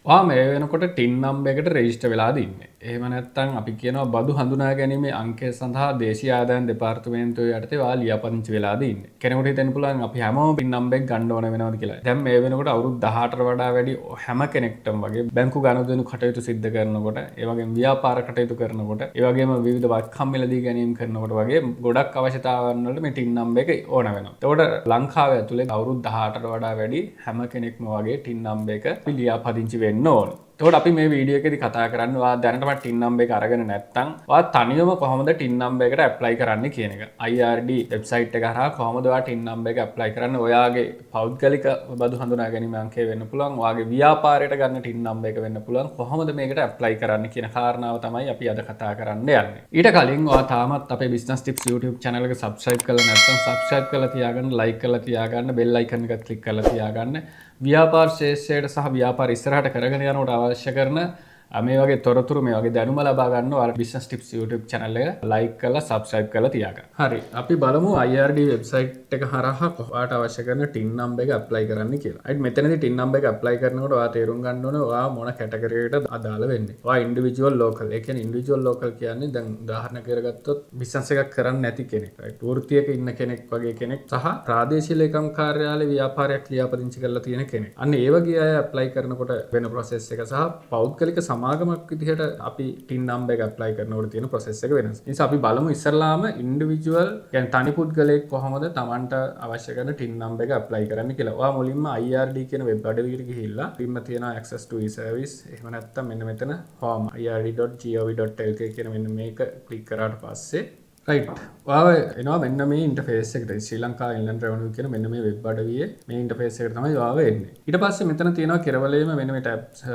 ඔයා මේ වෙනකොට ටින් නම්බර් එකට රෙජිස්ටර් වෙලා ඉන්නේ. එහෙම නැත්නම් අපි කියනවා බදු හඳුනා ගැනීමේ අංකය සඳහා දේශීය ආදායම් දෙපාර්තමේන්තුව යටතේ ඔයා ලියාපදිංචි වෙලා ඉන්නේ. කෙනෙකුට හිතෙන්න පුළුවන් අපි හැමෝම ටින් නම්බර් එක ගන්න ඕන වෙනවද කියලා. දැන් මේ වෙනකොට අවුරුදු 18ට වඩා වැඩි හැම කෙනෙක්ටම වගේ බැංකු ගනුදෙනු කටයුතු සිද්ධ කරනකොට, ඒ වගේම ව්‍යාපාර කටයුතු කරනකොට, ඒ වගේම විවිධ වත්කම් මිලදී ගැනීම කරනකොට වගේ ගොඩක් අවශ්‍යතාවයන් වලට මේ ටින් නම්බර් එක ඕන වෙනවා. එතකොට ලංකාවේ ඇතුලේ අවුරුදු 18ට වඩා වැඩි හැම කෙනෙක්ම වගේ ටින් නම්බර් එක ලියාපදිංචි වෙන්න ඕන. එතකොට අපි මේ වීඩියෝ එකේදී කතා කරන්නේ ඔයා දැනටම ටින් නම්බර් එක අරගෙන නැත්නම් ඔයා තනියම කොහොමද ටින් නම්බර් එකට ඇප්ලයි කරන්නේ කියන එක. IRD වෙබ්සයිට් එක හරහා කොහොමද ඔයා ටින් නම්බර් එක ඇප්ලයි කරන්නේ? ඔයාගේ පෞද්ගලික බදු හඳුනා ගැනීම අංකය වෙන්න පුළුවන්. ඔයාගේ ව්‍යාපාරයට ගන්න ටින් නම්බර් එක වෙන්න පුළුවන්. කොහොමද මේකට ඇප්ලයි කරන්නේ කියන කාරණාව තමයි අපි අද කතා කරන්න යන්නේ. ඊට කලින් ඔයා තාමත් අපේ Business Tips YouTube channel එක subscribe කරලා නැත්නම් subscribe කරලා තියාගන්න, like කරලා තියාගන්න, bell icon එකත් click කරලා තියාගන්න. ව්‍යාපාර ශේෂ්ත්‍රයට සහ ව්‍යාපාර ඉස්සරහට කරගෙන යනකොට අවශ්‍ය කරන මේ වගේ තොරතුරු මේ වගේ දැනුම ලබා ගන්න ඔයාලා Business Tips YouTube channel එක like කරලා subscribe කරලා තියාගන්න. හරි. අපි බලමු IRD website එක හරහා ඔයාලට අවශ්‍ය කරන TIN number එක apply කරන්න කියලා. right මෙතනදී TIN number එක apply කරනකොට ඔයා තේරුම් ගන්න ඕනේ ඔයා මොන category එකටද අදාළ වෙන්නේ. ඔයා individual local. ඒ කියන්නේ individual local කියන්නේ දැන් උදාහරණ කරගත්තොත් business එකක් කරන්නේ නැති කෙනෙක්. right වෘත්තියක ඉන්න කෙනෙක් වගේ කෙනෙක් සහ ප්‍රාදේශීය ලේකම් කාර්යාලයේ ව්‍යාපාරයක් ලියාපදිංචි කරලා තියෙන කෙනෙක්. අන්න ඒ වගේ අය apply කරනකොට වෙන process එක සහ පෞද්ගලික සමාගමක් විදිහට අපි ටින් නම්බර් එක ඇප්ලයි කරනකොට තියෙන process එක වෙනස්. ඒ නිසා අපි බලමු ඉස්සරලාම ඉන්ඩිවිජුවල් කියන්නේ තනි පුද්ගලයෙක් කොහොමද Tamanට අවශ්‍ය කරන ටින් නම්බර් එක ඇප්ලයි කරන්න කියලා. ඔයා මුලින්ම IRD කියන වෙබ් අඩවියට ගිහිල්ලා පින්න තියෙන access to e-service එහෙම නැත්නම් මෙන්න මෙතන home ird.gov.lk කියන මෙන්න මේක ක්ලික් කරාට පස්සේ right ඔයාව එනවා මෙන්න මේ ඉන්ටර්ෆේස් එකට. ශ්‍රී ලංකා ඉන්ලන්ඩ් රෙවෙනියු කියන මෙන්න මේ වෙබ් අඩවියේ මේ ඉන්ටර්ෆේස් එකට තමයි ඔයාව එන්නේ. ඊට පස්සේ මෙතන තියෙනවා කෙරවලේම මෙන්න මේ tabs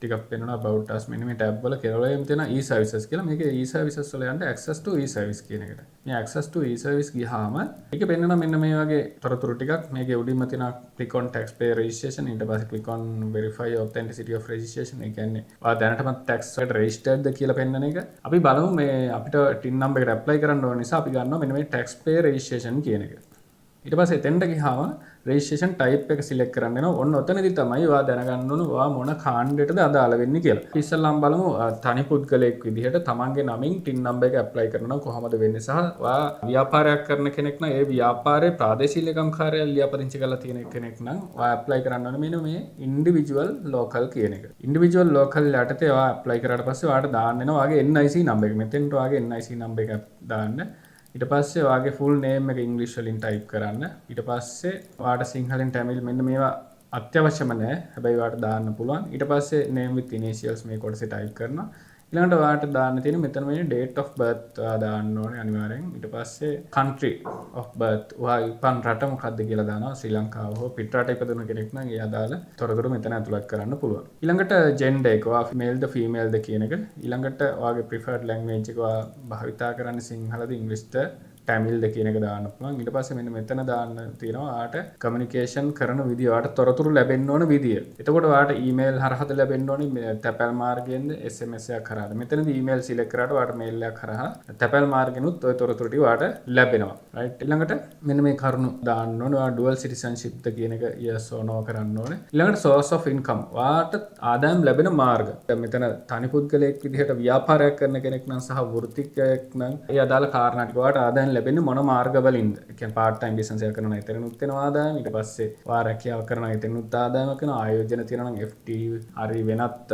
ටිකක් වෙනවා about us මෙන්න මේ tab වල කෙරවලේම තියෙන e-services කියලා. මේකේ e-services වල යන්න access to e-service කියන එකට. මේ access to e-service ගියාම මේකේ පෙන්නනවා මෙන්න මේ වගේ තොරතුරු ටිකක්. මේකේ උඩින්ම තියෙන click on taxpayer registration ඊට පස්සේ click on verify authenticity of registration. ඒ කියන්නේ ඔයා දැනටම tax එකට registered ද කියලා පෙන්නන එක. අපි බලමු මේ අපිට TIN number එකට apply කරන්න ඕන නිසා අපි ගන්නවා මෙන්න මේ taxpayer registration කියන එක. ඊට පස්සේ එතෙන්ට ගියාම registration type එක select කරන්න වෙනවා. ඔන්න ඔතනදී තමයි ඔයා දැනගන්න ඕන ඔයා මොන කාණ්ඩයටද අදාළ වෙන්නේ කියලා. ඉස්සෙල්ලාම බලමු තනි පුද්ගලයෙක් විදිහට තමන්ගේ නමින් TIN number එක apply කරනවා කොහොමද වෙන්නේ සහ ඔයා ව්‍යාපාරයක් කරන කෙනෙක් නම් ඒ ව්‍යාපාරයේ ප්‍රාදේශීය ලේකම් කාර්යාලය ලියාපදිංචි කරලා තියෙන කෙනෙක් නම් ඔයා apply කරන්න ඕනේ මෙන්න මේ individual local කියන එක. individual local යටතේ ඔයා apply කරාට පස්සේ ඔයාට දාන්න වෙනවා ඔයාගේ NIC number එක. මෙතෙන්ට ඔයාගේ NIC number එක දාන්න. ඊට පස්සේ ඔයාගේ full name එක English වලින් type කරන්න. ඊට පස්සේ ඔයාට සිංහලෙන් tamil මෙන්න මේවා අත්‍යවශ්‍යම නැහැ. හැබැයි ඔයාට දාන්න පුළුවන්. ඊට පස්සේ name with initials මේ කොටසේ type කරනවා. ඊළඟට ඔයාට දාන්න තියෙන මෙතන මේ date of birth දාන්න ඕනේ අනිවාර්යෙන්. ඊට පස්සේ country of birth ඔයා ඉපන් රට මොකක්ද කියලා දානවා. ශ්‍රී ලංකාව හෝ පිට රට ඉපදුණු කෙනෙක් නම් ඒ අදාළ තොරතුරු මෙතන ඇතුළත් කරන්න පුළුවන්. ඊළඟට gender එක ඔයා male ද female ද කියන එක. ඊළඟට ඔයාගේ preferred language එක ඔයා භාවිතා කරන්නේ සිංහලද ඉංග්‍රීසිද tamil ද කියන එක දාන්න පුළුවන්. ඊට පස්සේ මෙන්න මෙතන දාන්න තියෙනවා ඔයාට communication කරන විදිය, ඔයාට තොරතුරු ලැබෙන්න ඕන විදිය. එතකොට ඔයාට email හරහාද ලැබෙන්න ඕනේ, තැපැල් මාර්ගයෙන්ද SMS එකක් හරහාද. මෙතනදී email select කරාට ඔයාට mail එකක් හරහා තැපැල් මාර්ගෙනුත් ඔය තොරතුරු ටික ඔයාට ලැබෙනවා. right ඊළඟට මෙන්න මේ කරුණු දාන්න ඕනේ. ඔයා dual citizenship ද කියන එක yes or no කරන්න ඕනේ. ඊළඟට source of income ඔයාට ආදායම් ලැබෙන මාර්ග. මෙතන තනි පුද්ගලයෙක් විදිහට ව්‍යාපාරයක් කරන කෙනෙක් නම් සහ වෘත්තිකයෙක් නම් ඒ අදාළ කාරණා ටික ඔයාට ආදායම් ලැබෙන්නේ මොන මාර්ගවලින්ද? ඒ කියන්නේ part time business එකක් කරනවා එතනනුත් වෙනවා ආදායම. ඊට පස්සේ ඔයා රැකියාව කරනවා එතනනුත් ආදායමක් වෙනවා. ආයෝජන තියෙනවා නම් FD හරි වෙනත්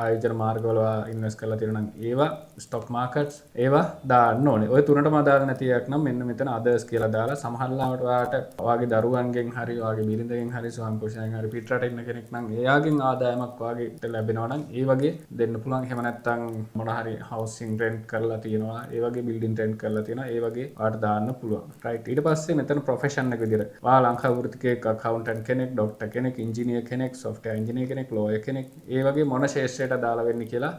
ආයෝජන මාර්ගවල ඉන්වෙස්ට් කරලා තියෙනවා නම් ඒවා stock markets ඒවා දාන්න ඕනේ. ඔය තුනටම අදාළ නැති එකක් නම් මෙන්න මෙතන others කියලා දාලා සමහරවිට ඔයාට ඔයාගේ දරුවන්ගෙන් හරි ඔයාගේ බිරිඳගෙන් හරි ස්වාමි පුරුෂයන් හරි පිට රට ඉන්න කෙනෙක් නම් එයාගෙන් ආදායමක් ඔයාගෙට ලැබෙනවා නම් ඒ වගේ දෙන්න පුළුවන්. එහෙම නැත්නම් මොන හරි housing rent කරලා තියෙනවා, ඒ වගේ building rent කරලා තියෙනවා, ඒ වගේ ඔයාට දාන්න පුළුවන්. right ඊට පස්සේ මෙතන profession එක විදිහට ඔයා ලංකා වෘත්තිකයෙක්, accountant කෙනෙක්, doctor කෙනෙක්, engineer කෙනෙක්, software engineer කෙනෙක්, lawyer කෙනෙක්, ඒ වගේ මොන ශේෂ්ත්‍රයට අදාළ වෙන්නේ කියලා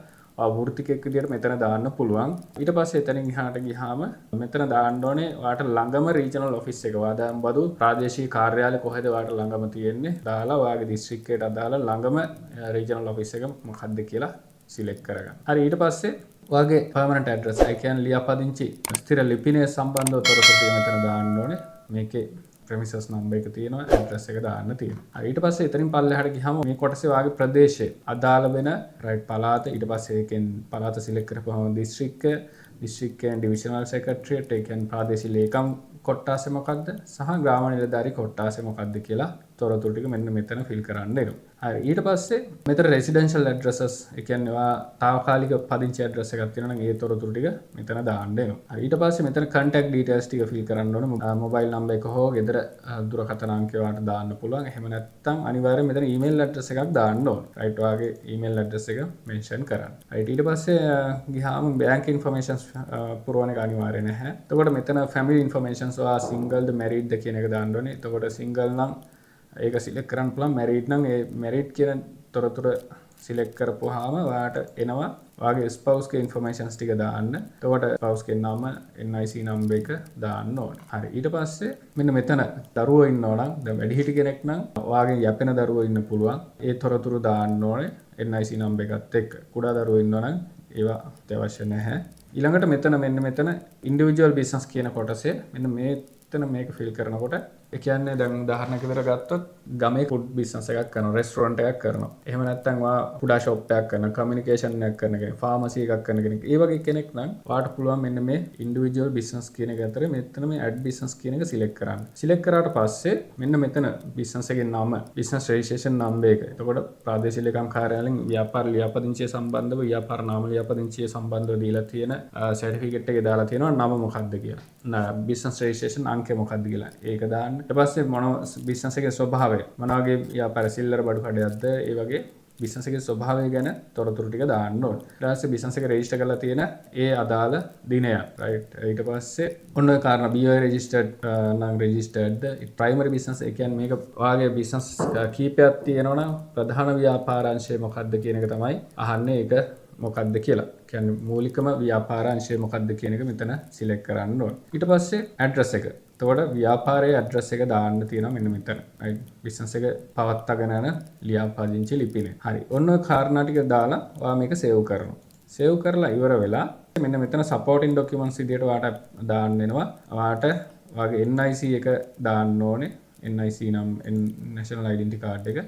වෘත්තිකයෙක් විදිහට මෙතන දාන්න පුළුවන්. ඊට පස්සේ එතනින් එහාට ගියාම මෙතන දාන්න ඕනේ ඔයාට ළඟම regional office එක. ඔයා දැන් බදු ප්‍රාදේශීය කාර්යාලය කොහෙද ඔයාට ළඟම තියෙන්නේ දාලා ඔයාගේ දිස්ත්‍රික්කයට අදාළ ළඟම regional office එක මොකක්ද කියලා select කරගන්න. හරි ඊට පස්සේ ඔයාගේ permanent address, ඒ කියන්නේ ලියාපදිංචි ස්ථිර ලිපිනය සම්බන්ධව තොරතුරු මෙතන දාන්න ඕනේ. මේකේ ප්‍රමිසස් නම්බර් එක තියෙනවා ඇඩ්‍රස් එක දාන්න තියෙනවා. ඊට පස්සේ එතනින් පල්ලෙහාට ගියාම මේ කොටසේ වාගේ ප්‍රදේශය අදාළ වෙන රයිට් පළාත ඊට පස්සේ ඒකෙන් පළාත සිලෙක්ට් කරපුවම දිස්ත්‍රික්කයෙන් ඩිවිෂනල් සෙක්‍රටරියට් ඒ කියන්නේ ප්‍රාදේශීය ලේකම් කොට්ටාසය මොකක්ද සහ ග්‍රාම නිලධාරී කොට්ටාසය මොකක්ද කියලා තොරතුරු ටික මෙන්න මෙතන ෆිල් කරන්න වෙනවා. හරි ඊට පස්සේ මෙතන රෙසිඩෙන්ෂල් ඇඩ්‍රසස් ඒ කියන්නේ ඔයා තාවකාලික පදිංචි ඇඩ්‍රස් එකක් තියෙනවා නම් ඒ තොරතුරු ටික මෙතන දාන්න වෙනවා. හරි ඊට පස්සේ මෙතන contact details ටික ෆිල් කරන්න ඕනේ. මොබයිල් නම්බර් එක හෝ ගෙදර දුරකථන අංකය ඔයාලට දාන්න පුළුවන්. එහෙම නැත්නම් අනිවාර්යයෙන් මෙතන ඊමේල් ඇඩ්‍රස් එකක් දාන්න ඕනේ. රයිට් ඔයාගේ ඊමේල් ඇඩ්‍රස් එක මෙන්ෂන් කරන්න. රයිට් ඊට පස්සේ ගියාම බැංක් ඉන්ෆර්මේෂන්ස් පුරවන එක අනිවාර්ය නැහැ. එතකොට මෙතන family informations ඔයා single ද married ද කියන එක දාන්න ඕනේ. එතකොට single නම් ඒක සිලෙක්ට් කරන්න පුළුවන් මැරිඩ් නම් ඒ මැරිඩ් කියන තොරතුර සිලෙක්ට් කරපුවාම ඔයාට එනවා ඔයාගේ ස්පවුස් ගේ ඉන්ෆර්මේෂන්ස් ටික දාන්න. එතකොට ස්පවුස් ගේ නම NIC නම්බර් එක දාන්න ඕනේ. හරි ඊට පස්සේ මෙන්න මෙතන දරුවෝ ඉන්නවා නම් දැන් වැඩිහිටි කෙනෙක් නම් ඔයාගේ යැපෙන දරුවෝ ඉන්න පුළුවන්. ඒ තොරතුරු දාන්න ඕනේ NIC නම්බර් එකත් එක්ක. කුඩා දරුවෝ ඉන්නවා නම් ඒවා අවශ්‍ය නැහැ. ඊළඟට මෙතන ඉන්ඩිවිජුවල් බිස්නස් කියන කොටසේ මෙන්න මෙතන මේක ෆිල් කරනකොට ඒ කියන්නේ දැන් උදාහරණයක් විදිහට ගත්තොත් ගමේ ෆුඩ් බිස්නස් එකක් කරනවා රෙස්ටොරන්ට් එකක් කරනවා. එහෙම නැත්නම් ඔයා කුඩා ෂොප් එකක් කරනවා කමියුනිකේෂන් එකක් කරන කෙනෙක් ෆාමසි එකක් කරන කෙනෙක්. ඒ වගේ කෙනෙක් නම් ඔයාට පුළුවන් මෙන්න මේ ඉන්ඩිවිජුවල් බිස්නස් කියන එක අතර මෙතන මේ ඇඩ් බිස්නස් කියන එක සිලෙක්ට් කරන්න. සිලෙක්ට් කරාට පස්සේ මෙන්න මෙතන බිස්නස් එකේ නම බිස්නස් රෙජිස්ට්‍රේෂන් නම්බර් එක. එතකොට ප්‍රාදේශීය ලේකම් කාර්යාලයෙන් ව්‍යාපාර ලියාපදිංචිය සම්බන්ධව ව්‍යාපාර නාම ලියාපදිංචිය සම්බන්ධව දීලා තියෙන සර්ටිෆිකේට් එකේ දාලා තියෙනවා නම මොකක්ද කියලා. බිස්නස් රෙජිස්ට්‍රේෂන් අංකය මොකක්ද කියලා. ඒක දාන්න. ඊට පස්සේ මොන බිස්නස් එකේ ස්වභාවය මොනවාගේ ව්‍යාපාර සිල්ලර බඩු කඩයක්ද ඒ වගේ බිස්නස් එකේ ස්වභාවය ගැන තොරතුරු ටික දාන්න ඕනේ. ඊට පස්සේ බිස්නස් එක රෙජිස්ටර් කරලා තියෙන ඒ අදාළ දිනය රයිට්. ඊට පස්සේ ඔන්න ඔය කාරණා BOI රෙජිස්ටර්ඩ් නම් රෙජිස්ටර්ඩ් ප්‍රයිමරි බිස්නස් ඒ කියන්නේ මේක ඔයාගේ බිස්නස් කීපයක් තියෙනවා නම් ප්‍රධාන ව්‍යාපාරාංශය මොකක්ද කියන එක තමයි අහන්නේ. ඒක මොකක්ද කියලා. කියන්නේ මූලිකම ව්‍යාපාරාංශය මොකක්ද කියන එක මෙතන සිලෙක්ට් කරන්න ඕනේ. ඊට පස්සේ ඇඩ්‍රස් එක. එතකොට ව්‍යාපාරයේ ඇඩ්‍රස් එක දාන්න තියෙනවා මෙන්න මෙතන. right බිස්නස් එක පවත්වාගෙන යන ලියාපදිංචි ලිපිනේ. හරි. ඔන්න ඔය කාරණා ටික දාලා ඔයා මේක සේව් කරනවා. සේව් කරලා ඉවර වෙලා මෙන්න මෙතන සපෝටින් ඩොකියුමන්ට්ස් විදියට ඔයාට දාන්න වෙනවා. ඔයාට ඔයාගේ NIC එක දාන්න ඕනේ. NIC නම් National Identity Card එක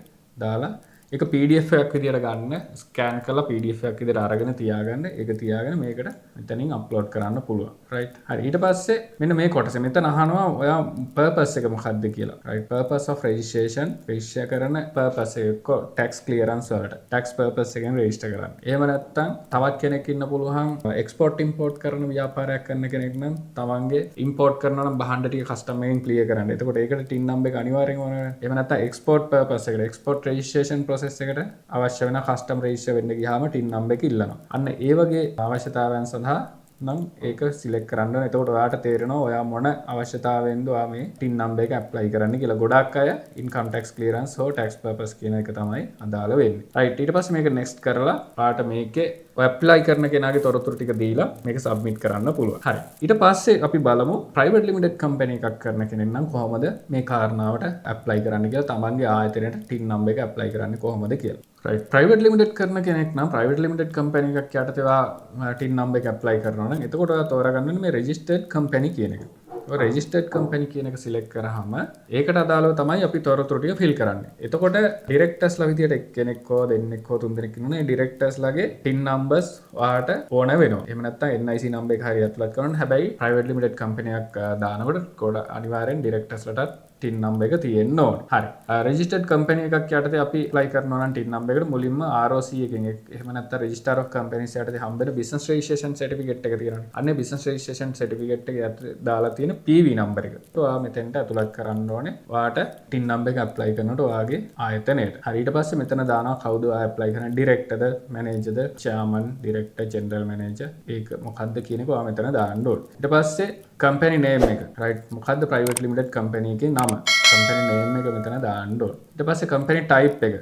දාලා ඒක PDF එකක් විදියට ගන්න ස්කෑන් කරලා PDF එකක් විදියට අරගෙන තියාගන්න. ඒක තියාගෙන මේකට මෙතනින් අප්ලෝඩ් කරන්න පුළුවන්. right හරි ඊට පස්සේ මෙන්න මේ කොටස මෙතන අහනවා ඔයා purpose එක මොකක්ද කියලා. right purpose of registration register කරන purpose එක tax clearance වලට tax purpose එකෙන් register කරන්න. එහෙම නැත්නම් තවත් කෙනෙක් ඉන්න පුළුවන් export import කරන ව්‍යාපාරයක් කරන කෙනෙක් නම් තමන්ගේ import කරනවා නම් භාණ්ඩ ටික custom එකෙන් clear කරන්න. එතකොට ඒකට TIN number එක අනිවාර්යෙන් ඕන වෙනවා. එහෙම නැත්නම් export purpose එකට export registration process එකට අවශ්‍ය වෙන custom register වෙන්න ගියාම TIN number එක ඉල්ලනවා. අන්න ඒ වගේ අවශ්‍යතාවයන් සඳහා නම් ඒක සිලෙක්ට් කරන්න ඕනේ. එතකොට ඔයාට තේරෙනවා ඔයා මොන අවශ්‍යතාවයෙන්ද ඔයා මේ TIN number එක ඇප්ලයි කරන්න කියලා. ගොඩාක් අය income tax clearance හෝ tax purpose කියන එක තමයි අදාළ වෙන්නේ. right ඊට පස්සේ මේක next කරලා ඔයාට මේකේ ඔය ඇප්ලයි කරන කෙනාගේ තොරතුරු ටික දීලා මේක සබ්මිට් කරන්න පුළුවන්. හරි. ඊට පස්සේ අපි බලමු private limited company එකක් කරන කෙනෙක් නම් කොහොමද මේ කාරණාවට ඇප්ලයි කරන්න කියලා තමන්ගේ ආයතනයට TIN number එක ඇප්ලයි කරන්නේ කොහොමද කියලා. right private limited කරන කෙනෙක් නම් private limited company එකක් යටතේ ඔයා TIN number එක ඇප්ලයි කරනවා නම් එතකොට ඔයා තෝරගන්න ඕනේ මේ registered company කියන එක. ඔය registered company කියන එක select කරාම ඒකට අදාළව තමයි අපි තොරතුරු ටික fill කරන්නේ. එතකොට directors ලා විදියට එක්කෙනෙක් හෝ දෙන්නෙක් හෝ තුන්දෙනෙක් ඉන්නවනේ directors ලාගේ TIN numbers ඔයාට ඕන වෙනවා. එහෙම නැත්නම් NIC number එක හරිය ඇතුළත් කරනවා. හැබැයි private limited company එකක් දානකොට අනිවාර්යෙන් directors ලටත් TIN number එක තියෙන්න ඕනේ. හරි. registered company එකක් යටතේ අපි apply කරනවා නම් TIN number එකට මුලින්ම ROC එකෙන් එහෙම නැත්නම් register of companies යටතේ හම්බෙන business registration certificate එක තියෙනවා. අන්නේ business registration certificate එක යටතේ දාලා තියෙන PV number එක. ඔයා මෙතෙන්ට ඇතුළත් කරන්න ඕනේ. ඔයාට TIN number එක apply කරනකොට ඔයාගේ ආයතනයට. හරි ඊට පස්සේ මෙතන දානවා කවුද ඔයා apply කරන්නේ director ද manager ද chairman director general manager ඒක මොකක්ද කියන එක ඔයා මෙතන දාන්න ඕනේ. ඊට පස්සේ company name එක right මොකක්ද private limited company එකේ නම company name එක මෙතන දාන්න ඕනේ. ඊට පස්සේ company type එක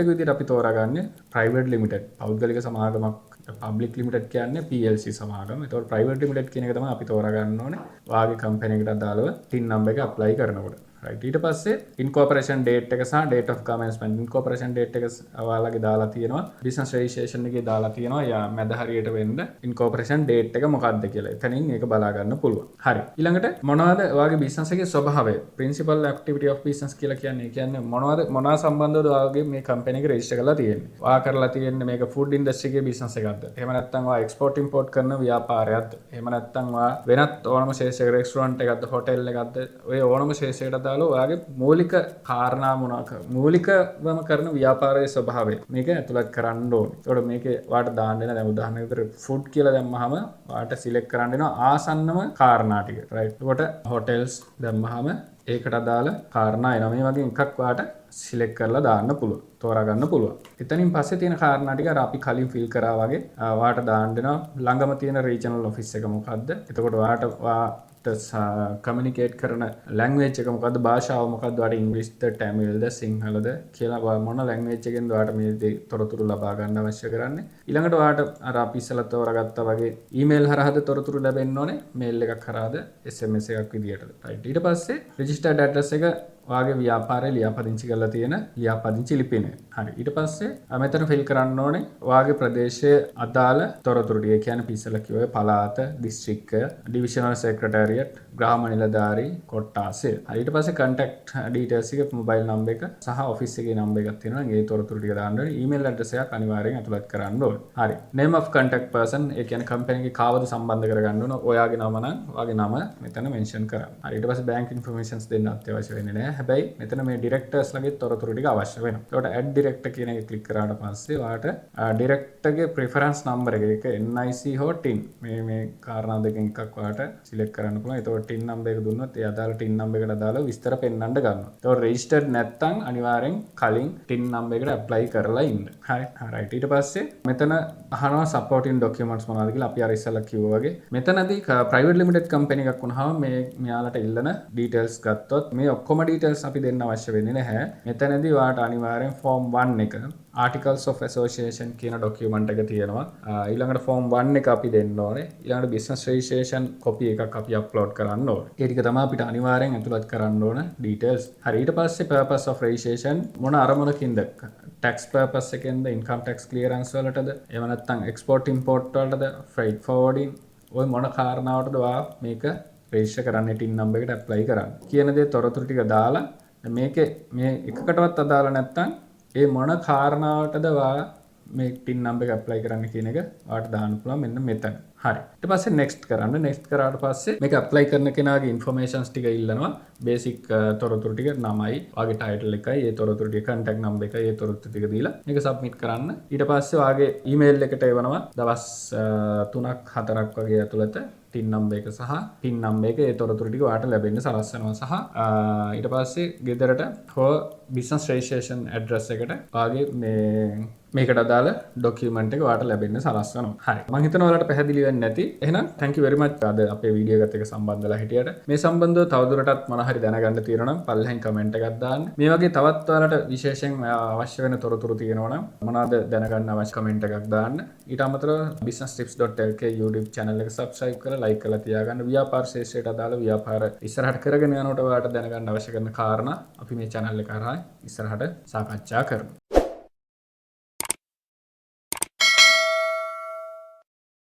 විදිහට අපි තෝරාගන්නේ private limited පෞද්ගලික සමාගමක් public limited කියන්නේ PLC සමාගම. ඒතකොට private limited කියන එක තමයි අපි තෝරා ගන්න ඕනේ. ඔයාගේ company එකට අදාළව TIN number එක apply කරනකොට. right ඊට පස්සේ incorporation date එක සහ date of commencement incorporation date එක ඔයාලගේ දාලා තියෙනවා business registration එකේ දාලා තියෙනවා යා මැද හරියට වෙන්න incorporation date එක මොකක්ද කියලා. එතනින් ඒක බලා ගන්න පුළුවන්. හරි. ඊළඟට මොනවද ඔයාගේ business එකේ ස්වභාවය? principal activity of business කියලා කියන්නේ මොනවා සම්බන්ධවද ඔයාගේ මේ company එක register කරලා තියෙන්නේ? ඔයා කරලා තියෙන්නේ මේක food industry එකේ business එකක්ද? එහෙම නැත්නම් ඔයා export import කරන ව්‍යාපාරයක්ද? එහෙම නැත්නම් ඔයා වෙනත් ඕනම ශේෂයක restaurant එකක්ද hotel එකක්ද? ඔය ඕනම ශේෂයකට දාලා ඔයාගේ මූලික කාරණා මොනවාද? මූලිකවම කරන ව්‍යාපාරයේ ස්වභාවය මේක ඇතුළත් කරන්න ඕනේ. ඒකට මේකේ ඔයාට දාන්න වෙන දැන් උදාහරණයකට food කියලා දැම්මහම ඔයාට select කරන්න වෙනවා ආසන්නම කාරණා ටික. right. ඒකට hotels දැම්මහම ඒකට අදාළ කාරණා එනවා. මේ වගේ එකක් ඔයාට select කරලා දාන්න පුළුවන්. තෝරා ගන්න පුළුවන්. එතනින් පස්සේ තියෙන කාරණා ටික අර අපි කලින් fill කරා වගේ ඔයාට දාන්න වෙනවා ළඟම තියෙන regional office එක මොකද්ද? එතකොට ඔයාට කමියුනිකේට් කරන ලැන්ග්වේජ් එක මොකද්ද? භාෂාව මොකද්ද? ඔයාට ඉංග්‍රීසිද, ටැමිල්ද, සිංහලද කියලා මොන ලැන්ග්වේජ් එකෙන්ද ඔයාට මේ තොරතුරු ලබා ගන්න අවශ්‍ය කරන්නේ. ඊළඟට ඔයාට අර අපි ඉස්සෙල්ලා තෝරාගත්තා වගේ ඊමේල් හරහාද තොරතුරු ලැබෙන්න ඕනේ. මේල් එකක් හරහාද SMS එකක් විදියටද. right. ඊට පස්සේ registered address එක ඔයාගේ ව්‍යාපාරේ ලියාපදිංචි කරලා තියෙන ලියාපදිංචි ලිපිනය. හරි. ඊට පස්සේ මෙතන ෆිල් කරන්න ඕනේ ඔයාගේ ප්‍රදේශයේ අදාළ තොරතුරු ටික. ඒ කියන්නේ පිස්සල කිව්වේ පළාත, දිස්ත්‍රික්කය, ඩිවිෂනල් සෙක්‍රටරියට්, ග්‍රාම නිලධාරී කොට්ටාසය. හරි. ඊට පස්සේ contact details එක මොබයිල් නම්බර් එක සහ ඔෆිස් එකේ නම්බර් එකක් තියෙනවා. ඒ තොරතුරු ටික දාන්න ඕනේ. ඊමේල් ඇඩ්‍රස් එකක් අනිවාර්යෙන් ඇතුළත් කරන්න ඕනේ. හරි. name of contact person ඒ කියන්නේ කම්පැනි එකේ කාවද සම්බන්ධ කරගන්න ඕන. ඔයාගේ නම නම් ඔයාගේ නම මෙතන මෙන්ෂන් කරන්න. හරි. ඊට පස්සේ bank informations දෙන්න අත්‍යවශ්‍ය වෙන්නේ නැහැ. හැබැයි මෙතන මේ ඩිරෙක්ටර්ස් ලගේ තොරතුරු ටික අවශ්‍ය වෙනවා. ඒකට add director කියන එක ක්ලික් කරාට පස්සේ ඔයාට ඩිරෙක්ටර්ගේ preference number එක NIC හෝ TIN මේ කාරණා දෙකෙන් එකක් ඔයාට select කරන්න පුළුවන්. ඒතකොට TIN number එක දුන්නොත් ඒ අදාළ TIN number එකට අදාළව විස්තර පෙන්වන්න ගන්නවා. ඒතකොට registered නැත්නම් අනිවාර්යෙන් කලින් TIN number එකට apply කරලා ඉන්න. හරි. right. ඊට පස්සේ මෙතන අහනවා supporting documents මොනවද කියලා අපි අර ඉස්සෙල්ලා කිව්වා වගේ. මෙතනදී private limited company එකක් වුණාම මේ මෙයාලට ඉල්ලන details ගත්තොත් මේ ඔක්කොම details අපි දෙන්න අවශ්‍ය වෙන්නේ නැහැ. මෙතනදී ඔයාට අනිවාර්යෙන් form 1 එක articles of association කියන document එක තියෙනවා. ඊළඟට form 1 එක අපි දෙන්න ඕනේ. ඊළඟට business registration copy එකක් අපි upload කරන්න ඕනේ. ඒ ටික තමයි අපිට අනිවාර්යෙන් ඇතුළත් කරන්න ඕන details. හරි. ඊට පස්සේ purpose of registration මොන අරමුණකින්ද? tax purpose එකෙන්ද, income tax clearance වලටද, එහෙම නැත්නම් export import වලටද, freight forwarding ඔය මොන කාරණාවටද ඔයා මේක register කරන්න TIN number එකට apply කරන්න කියන දේ තොරතුරු ටික දාලා මේකේ මේ එකකටවත් අදාළ නැත්නම් ඒ මොන කාරණාවටද ඔයා මේ TIN number එක apply කරන්න කියන එක ඔයාට දාන්න පුළුවන් මෙන්න මෙතන. හරි. ඊට පස්සේ next කරන්න. next කරාට පස්සේ මේක apply කරන කෙනාගේ informations ටික ඉල්ලනවා. basic තොරතුරු ටික නමයි, ඔයාගේ title එකයි, ඒ තොරතුරු ටික contact number එකයි, ඒ තොරතුරු ටික දීලා මේක submit කරන්න. ඊට පස්සේ ඔයාගේ email එකට එවනවා දවස් 3ක් 4ක් වගේ ඇතුළත TIN number එක සහ PIN number එක ඒ තොරතුරු ටික ඔයාට ලැබෙන්න සලස්වනවා සහ ඊට පස්සේ ගෙදරට හෝ business registration address එකට ඔයාගේ මේකට අදාළ document එක ඔයාට ලැබෙන්න සලස්වනවා. හරි. මම හිතනවා ඔයාලට පැහැදිලි වෙන්නේ නැති. එහෙනම් thank you very much අද අපේ වීඩියෝ එකත් එක්ක සම්බන්ධ වෙලා හිටියට. මේ සම්බන්ධව තවදුරටත් මොන හරි දැනගන්න තියෙනවා නම් පල්ලෙහෙන් comment එකක් දාන්න. මේ වගේ තවත් ඔයාලට විශේෂයෙන් අවශ්‍ය වෙන තොරතුරු තියෙනවා නම් මොනවද දැනගන්න අවශ්‍ය comment එකක් දාන්න. ඊට අමතරව businesstips.lk YouTube channel එක subscribe කරලා like කරලා තියාගන්න. ව්‍යාපාර ශේෂ්ත්‍රයට අදාළ ව්‍යාපාර ඉස්සරහට කරගෙන යනකොට ඔයාලට දැනගන්න අවශ්‍ය කරන කාරණා අපි මේ channel එක හරහා ඉස්සරහට සාකච්ඡා කරමු.